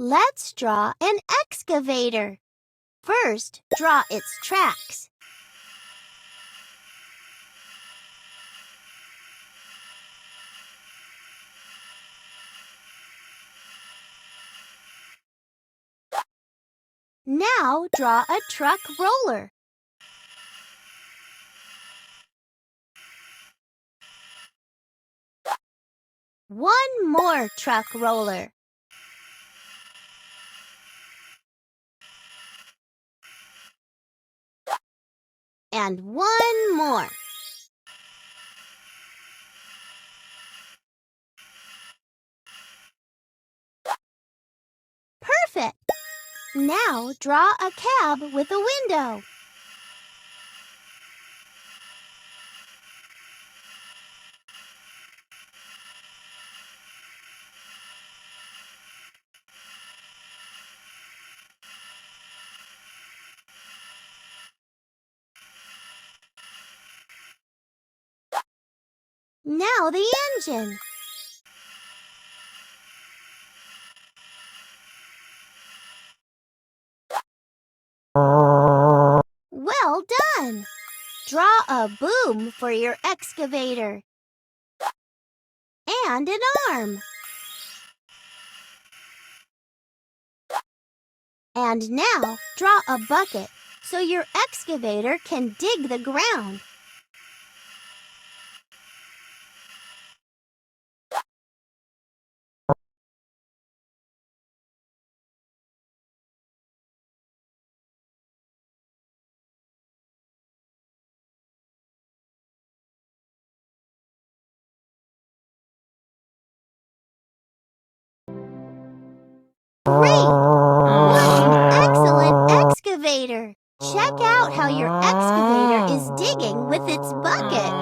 Let's draw an excavator. First, draw its tracks. Now draw a truck roller. One more truck roller. And one more. Perfect! Now draw a cab with a window. Now the engine. Well done! Draw a boom for your excavator. And an arm. And now draw a bucket so your excavator can dig the ground. Great! What an excellent excavator! Check out how your excavator is digging with its bucket.